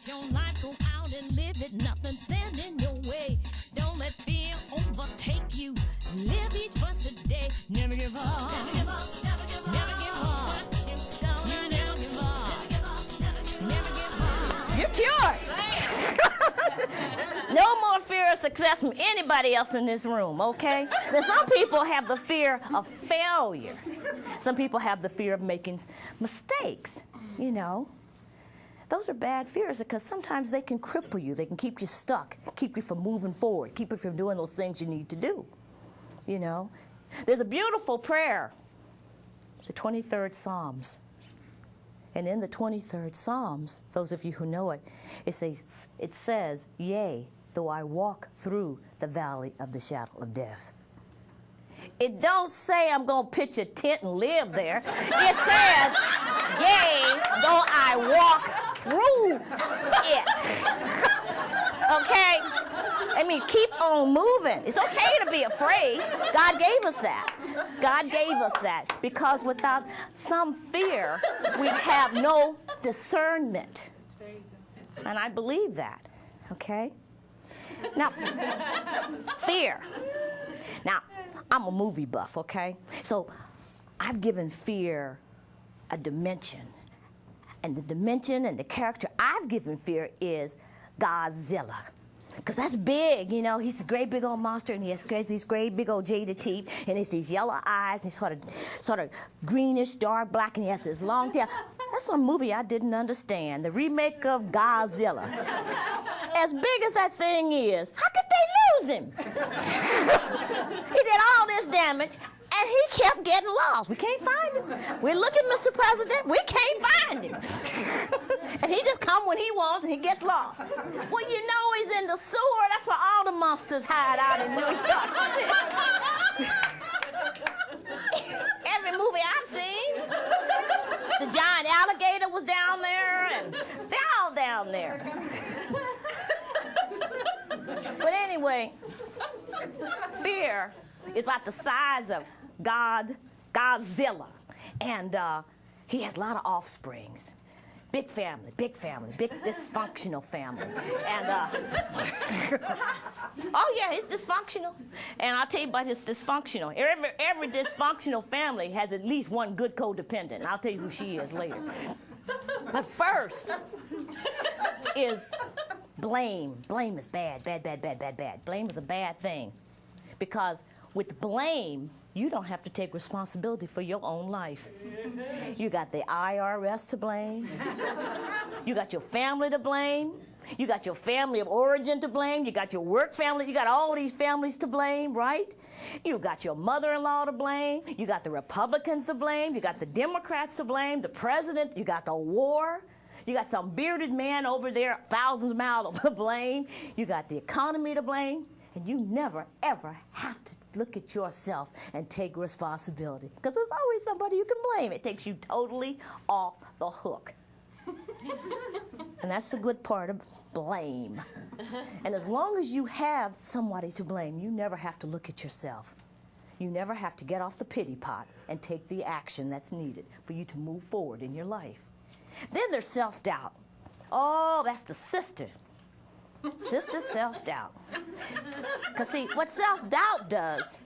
Your life, go out and live it, nothing stand in your way. Don't let fear overtake you. Live each blessed day. Never give up. Never give up. Never give up. Never give up. You never give up. Never give up. You're cured. No more fear of success from anybody else in this room, okay? Now, some people have the fear of failure. Some people have the fear of making mistakes, you know. Those are bad fears because sometimes they can cripple you. They can keep you stuck, keep you from moving forward, keep you from doing those things you need to do, you know. There's a beautiful prayer, the 23rd Psalms. And in the 23rd Psalms, those of you who know it, it says, yea, though I walk through the valley of the shadow of death. It don't say I'm going to pitch a tent and live there. It says, yea, though I walk through it. Okay? I mean, keep on moving. It's okay to be afraid. God gave us that. God gave us that because without some fear, we have no discernment. And I believe that. Okay? Now, fear. Now, I'm a movie buff, okay? So I've given fear a dimension. And the dimension and the character I've given fear is Godzilla. Because that's big, you know. He's a great big old monster, and he has these great big old jaded teeth, and he's these yellow eyes, and he's sort of greenish, dark black, and he has this long tail. That's a movie I didn't understand, the remake of Godzilla. As big as that thing is, how could they lose him? He did all this damage, and he kept getting lost. We can't find him. We're looking, Mr. President. We can't find him. And he just comes when he wants, and he gets lost. Well, you know he's in the sewer. That's where all the monsters hide out in New York. Every movie I've seen, the giant alligator was down there, and they're all down there. But anyway, fear is about the size of Godzilla. And he has a lot of offsprings. Big family, big dysfunctional family. And, oh yeah, he's dysfunctional. And I'll tell you about his dysfunctional. Every dysfunctional family has at least one good codependent. And I'll tell you who she is later. But first is blame. Blame is bad. Blame is a bad thing. Because with blame, you don't have to take responsibility for your own life. You got the IRS to blame. You got your family to blame. You got your family of origin to blame. You got your work family. You got all these families to blame, right? You got your mother-in-law to blame. You got the Republicans to blame. You got the Democrats to blame. The president. You got the war. You got some bearded man over there thousands of miles to blame. You got the economy to blame. And you never, ever have to look at yourself and take responsibility. Because there's always somebody you can blame. It takes you totally off the hook. And that's the good part of blame. And as long as you have somebody to blame, you never have to look at yourself. You never have to get off the pity pot and take the action that's needed for you to move forward in your life. Then there's self-doubt. Oh, that's the sister. Sister self-doubt. Because see, what self-doubt does,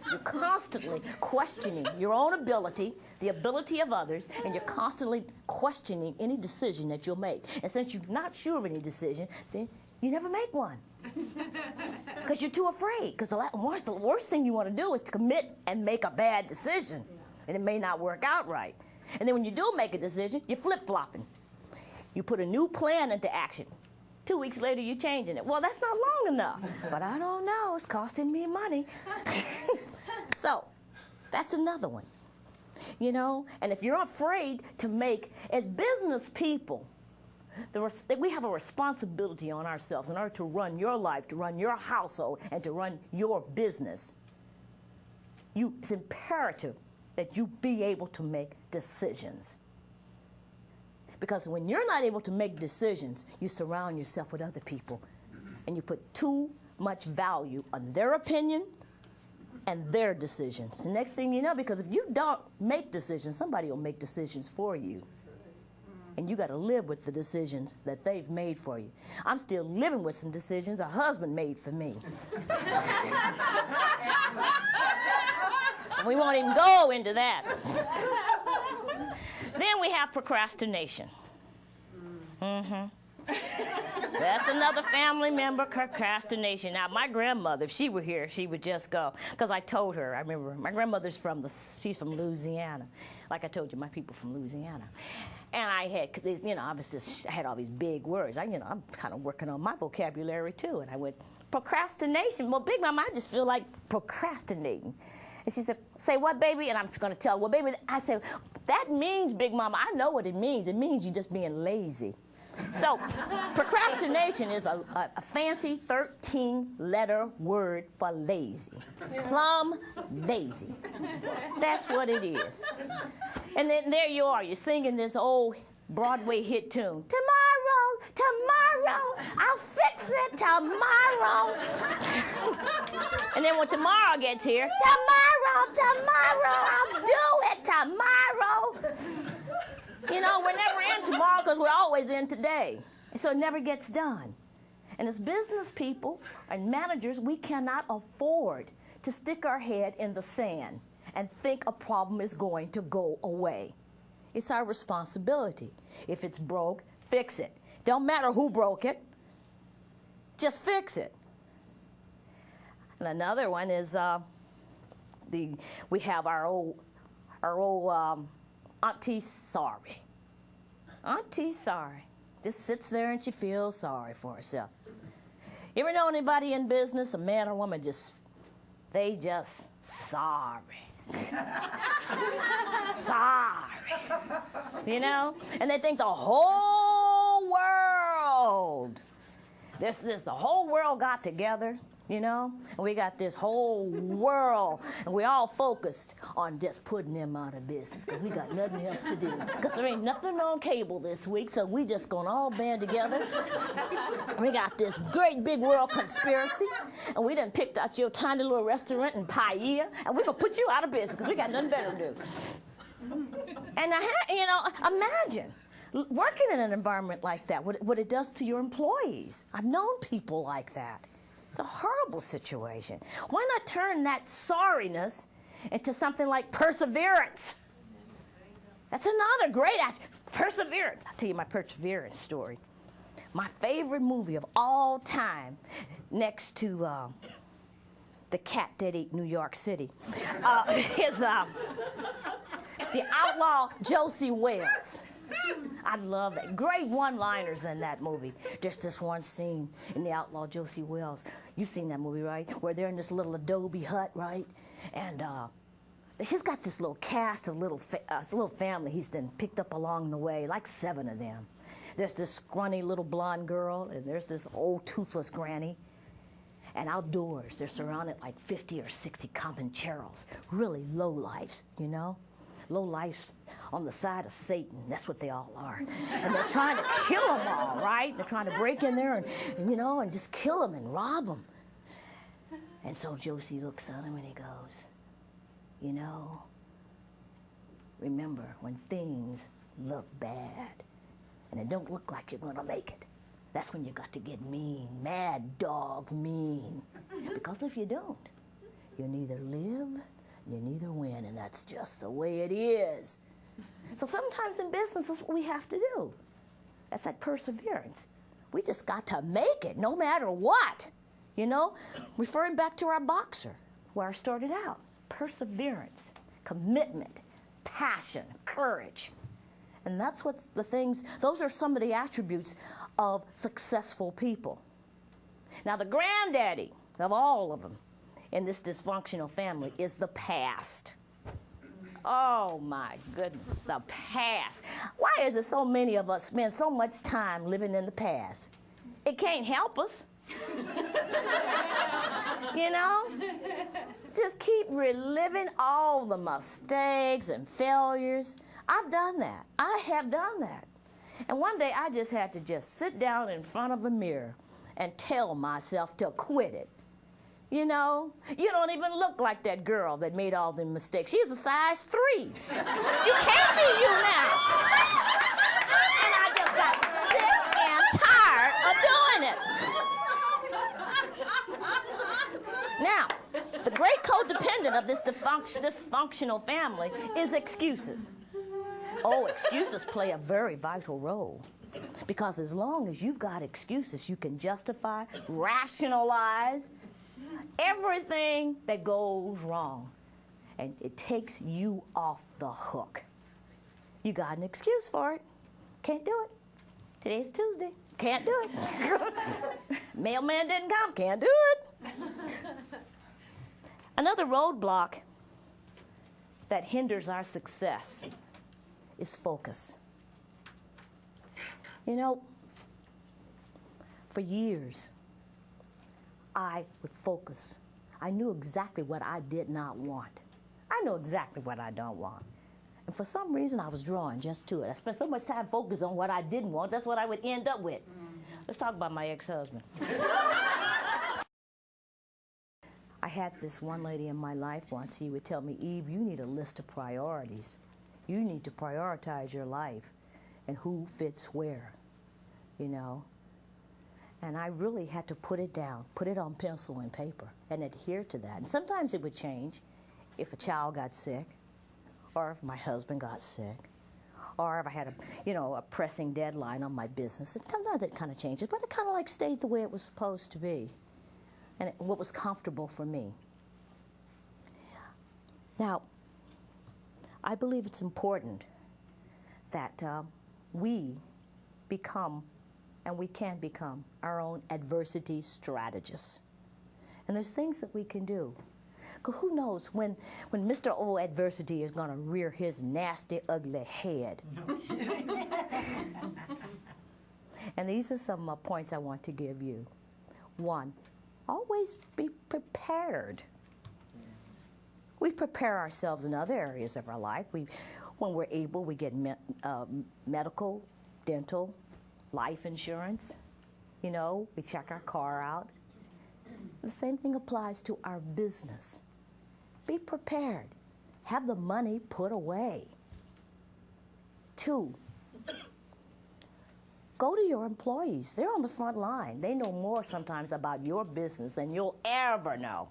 you're constantly questioning your own ability, the ability of others, and you're constantly questioning any decision that you'll make. And since you're not sure of any decision, then you never make one. Because you're too afraid. Because the worst thing you want to do is to commit and make a bad decision. And it may not work out right. And then when you do make a decision, you're flip-flopping. You put a new plan into action. 2 weeks later, you're changing it. Well, that's not long enough. But I don't know. It's costing me money. So that's another one. You know, and if you're afraid to make, as business people, we have a responsibility on ourselves in order to run your life, to run your household, and to run your business. It's imperative that you be able to make decisions. Because when you're not able to make decisions, you surround yourself with other people. And you put too much value on their opinion and their decisions. The next thing you know, because if you don't make decisions, somebody will make decisions for you. And you got to live with the decisions that they've made for you. I'm still living with some decisions a husband made for me. We won't even go into that. Then we have procrastination. That's another family member, procrastination. Now, my grandmother, if she were here, she would just go. Because I told her, I remember, my grandmother's she's from Louisiana. Like I told you, my people from Louisiana. And I had, I had all these big words. I'm kind of working on my vocabulary, too. And I went, procrastination. Well, Big Mama, I just feel like procrastinating. And she said, say what, baby? And I'm going to tell her, well, baby, I said, that means, Big Mama, I know what it means. It means you're just being lazy. So procrastination is a fancy 13-letter word for lazy. Plumb lazy. That's what it is. And then there you are. You're singing this old Broadway hit tune. Tomorrow, tomorrow, I'll fix it tomorrow. And then when tomorrow gets here, tomorrow, I'll do it tomorrow. You know, we're never in tomorrow because we're always in today. And so it never gets done. And as business people and managers, we cannot afford to stick our head in the sand and think a problem is going to go away. It's our responsibility. If it's broke, fix it. Don't matter who broke it, just fix it. And another one is we have our old Auntie Sorry. Auntie Sorry. Just sits there and she feels sorry for herself. You ever know anybody in business, a man or woman, they just sorry. Sorry. You know? And they think the whole world, the whole world got together. You know, and we got this whole world, and we all focused on just putting them out of business because we got nothing else to do. Because there ain't nothing on cable this week, so we just gonna all band together. We got this great big world conspiracy, and we done picked out your tiny little restaurant in Paia, and we're gonna put you out of business because we got nothing better to do. And imagine working in an environment like that, what it does to your employees. I've known people like that. It's a horrible situation. Why not turn that sorriness into something like perseverance? That's another great perseverance. I'll tell you my perseverance story. My favorite movie of all time, next to The Cat That Ate New York City, is The Outlaw Josie Wales. I love that. Great one-liners in that movie. There's this one scene in The Outlaw Josie Wales. You've seen that movie, right? Where they're in this little adobe hut, right? And he's got this little cast of little family he's then picked up along the way, like 7 of them. There's this scrawny little blonde girl, and there's this old toothless granny. And outdoors, they're surrounded like 50 or 60 Comancheros, really low lives, you know? Low lives on the side of Satan. That's what they all are. And they're trying to kill them all, right? They're trying to break in there and just kill them and rob them. And so Josie looks at him and he goes, remember when things look bad and it don't look like you're going to make it, that's when you got to get mean, mad dog mean. Because if you don't, you neither live, you neither win, and that's just the way it is. So sometimes in business, that's what we have to do. That's that perseverance. We just got to make it, no matter what. Referring back to our boxer, where I started out. Perseverance, commitment, passion, courage. And that's what those are some of the attributes of successful people. Now, the granddaddy of all of them in this dysfunctional family is the past. Oh my goodness, the past. Why is it so many of us spend so much time living in the past? It can't help us. Just keep reliving all the mistakes and failures. I've done that. I have done that. And one day I just had to just sit down in front of a mirror and tell myself to quit it. You know, you don't even look like that girl that made all the mistakes. She's a size 3. You can't be you now. And I just got sick and tired of doing it. Now, the great codependent of this dysfunctional family is excuses. Oh, excuses play a very vital role. Because as long as you've got excuses, you can justify, rationalize everything that goes wrong. And it takes you off the hook. You got an excuse for it. Can't do it. Today's Tuesday. Can't do it. Mailman didn't come. Can't do it. Another roadblock that hinders our success is focus. You know, for years, I would focus. I knew exactly what I did not want. I know exactly what I don't want. And for some reason, I was drawn just to it. I spent so much time focused on what I didn't want. That's what I would end up with. Let's talk about my ex-husband. I had this one lady in my life once. He would tell me, Eve, you need a list of priorities. You need to prioritize your life and who fits where, you know. And I really had to put it down, put it on pencil and paper, and adhere to that. And sometimes it would change if a child got sick, or if my husband got sick, or if I had a pressing deadline on my business. And sometimes it kind of changes, but it kind of like stayed the way it was supposed to be, and what was comfortable for me. Now, I believe it's important that we become, and we can become, our own adversity strategists. And there's things that we can do. Because who knows when Mr. Old Adversity is going to rear his nasty, ugly head. And these are some points I want to give you. 1, always be prepared. We prepare ourselves in other areas of our life. When we're able, we get medical, dental, life insurance. You know, we check our car out. The same thing applies to our business. Be prepared. Have the money put away. 2, go to your employees. They're on the front line. They know more sometimes about your business than you'll ever know.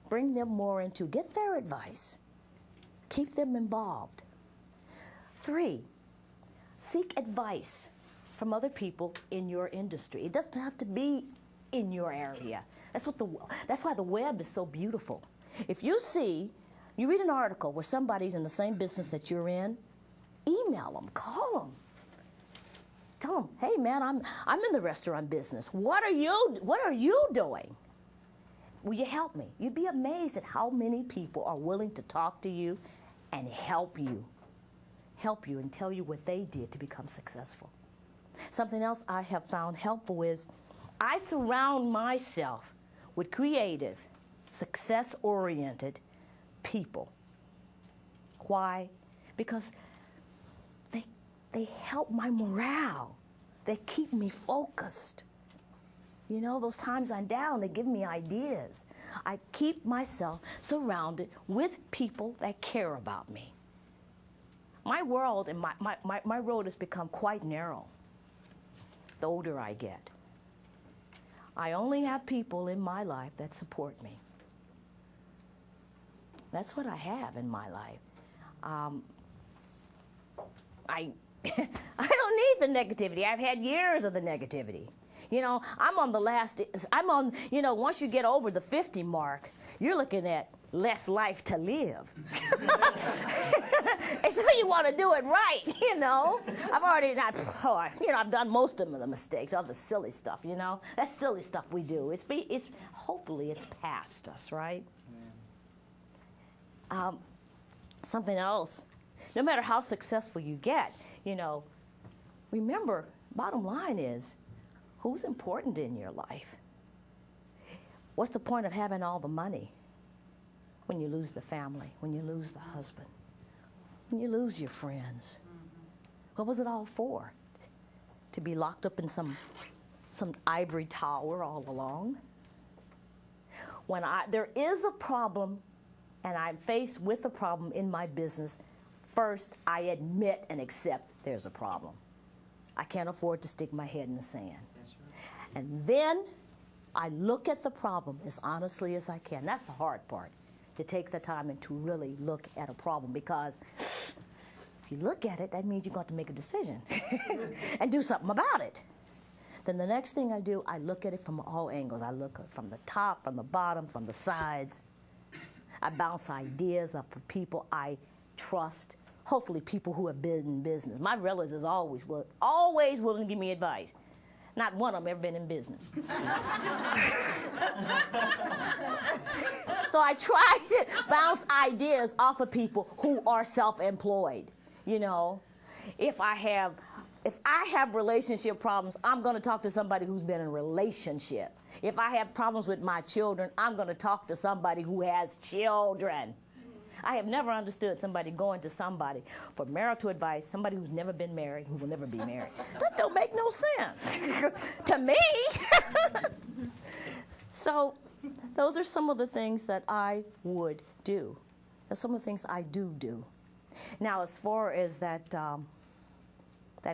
Bring them more into, get their advice. Keep them involved. 3, seek advice from other people in your industry. It doesn't have to be in your area. That's why the web is so beautiful. If you read an article where somebody's in the same business that you're in, email them, call them. Tell them, hey man, I'm in the restaurant business. What are you doing? Will you help me? You'd be amazed at how many people are willing to talk to you and help you and tell you what they did to become successful. Something else I have found helpful is I surround myself with creative, success-oriented people. Why? Because they help my morale. They keep me focused. You know, those times I'm down, they give me ideas. I keep myself surrounded with people that care about me. My world and my road has become quite narrow the older I get. I only have people in my life that support me. That's what I have in my life. I don't need the negativity. I've had years of the negativity. You know, once you get over the 50 mark, you're looking at less life to live. And so you want to do it right, you know. I've done most of the mistakes, all the silly stuff, you know. That's silly stuff we do. Hopefully it's past us, right? Something else, no matter how successful you get, you know, remember, bottom line is, who's important in your life? What's the point of having all the money when you lose the family, when you lose the husband, when you lose your friends? What was it all for? To be locked up in some ivory tower all along? when there is a problem and I'm faced with a problem in my business, first I admit and accept there's a problem. I can't afford to stick my head in the sand. That's right. And then I look at the problem as honestly as I can. That's the hard part, to take the time and to really look at a problem, because if you look at it, that means you're going to make a decision and do something about it. Then the next thing I do, I look at it from all angles. I look from the top, from the bottom, from the sides. I bounce ideas off of people I trust, hopefully people who have been in business. My relatives always willing to give me advice. Not one of them ever been in business. So I try to bounce ideas off of people who are self-employed. You know, if I have relationship problems, I'm going to talk to somebody who's been in a relationship. If I have problems with my children, I'm going to talk to somebody who has children. I have never understood somebody going to somebody for marital advice, somebody who's never been married, who will never be married. That don't make no sense to me. So those are some of the things that I would do. That's some of the things I do. Now, as far as that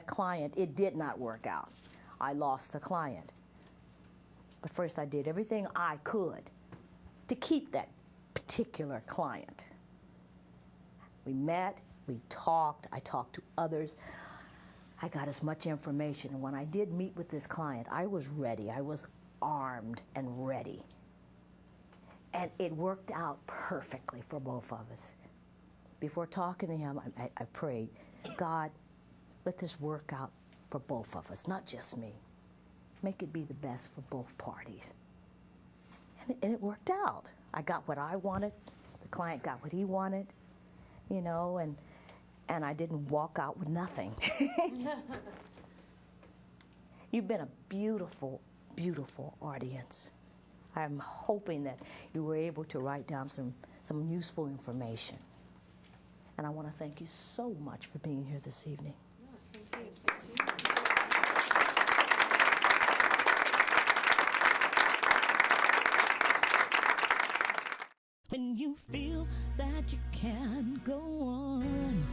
client, it did not work out. I lost the client. But first I did everything I could to keep that particular client. We met, we talked, I talked to others. I got as much information, and when I did meet with this client, I was ready. I was armed and ready. And it worked out perfectly for both of us. Before talking to him, I prayed, God, let this work out for both of us, not just me. Make it be the best for both parties. And it worked out. I got what I wanted. The client got what he wanted, you know, and I didn't walk out with nothing. You've been a beautiful, beautiful audience. I'm hoping that you were able to write down some useful information. And I want to thank you so much for being here this evening. Thank you. When you feel that you can't go on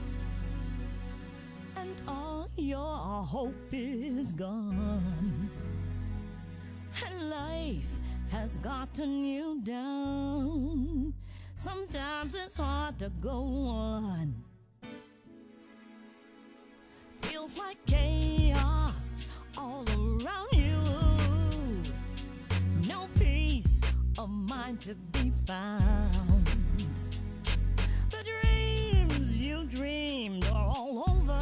and all your hope is gone and life has gotten you down, sometimes it's hard to go on. Feels like chaos all around you. No peace of mind to be found. The dreams you dreamed are all over.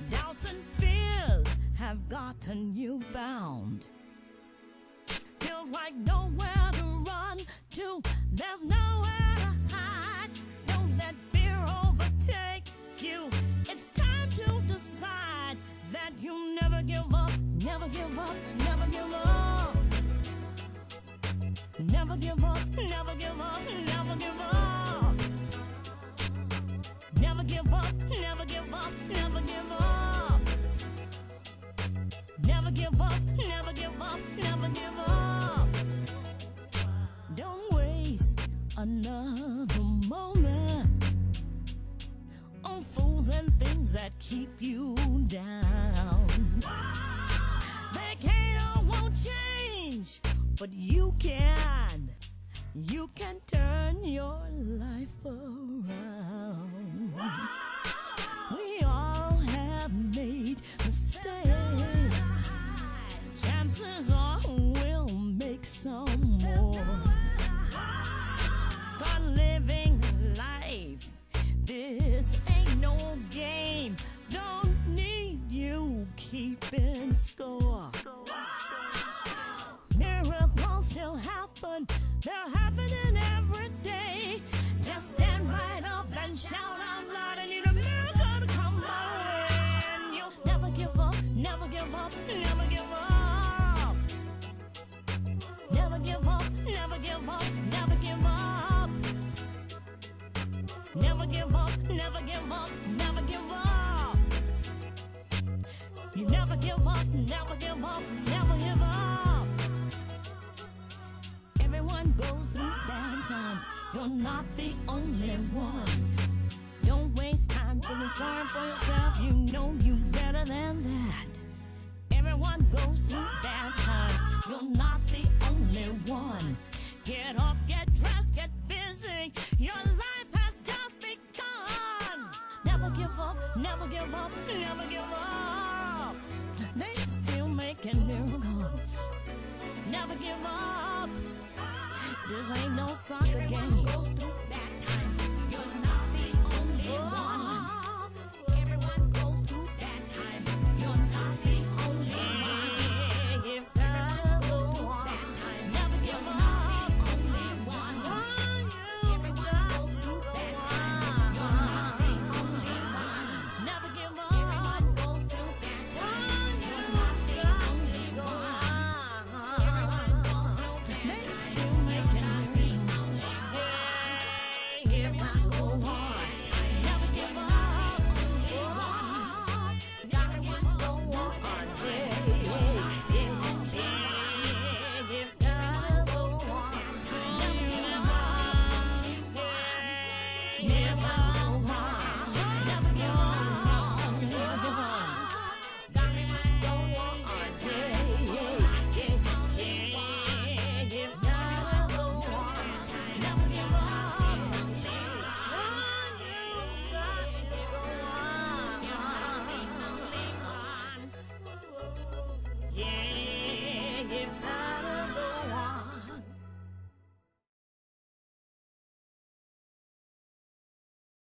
Doubts and fears have gotten you bound. Feels like nowhere to run to, there's nowhere to hide. Don't let fear overtake you. It's time to decide that you'll never give up, never give up, never give up. Never give up, never give up, never give up. Never give up, never give up, never give up. Never give up, never give up, never give up. Don't waste another moment on fools and things that keep you down. They can't or won't change, but you can turn your life around. We all have made mistakes. Chances are we'll make some more. Start living life. This ain't no game. Don't need you keeping score. Miracles still happen. They're happening every day. Just stand right up and shout out loud. I need a miracle to come my way. And you'll never give up, never give up, never give up. Never give up, never give up, never give up. Never give up, never give up, never give up. You never give up, never give up, never give up. Everyone You're not the only one. Don't waste time feeling sorry for yourself. You know you better than that. Everyone goes through bad times. You're not the only one. Get up, get dressed, get busy. Your life has just begun. Never give up, never give up, never give up. They still making miracles. Never give up. This ain't no science.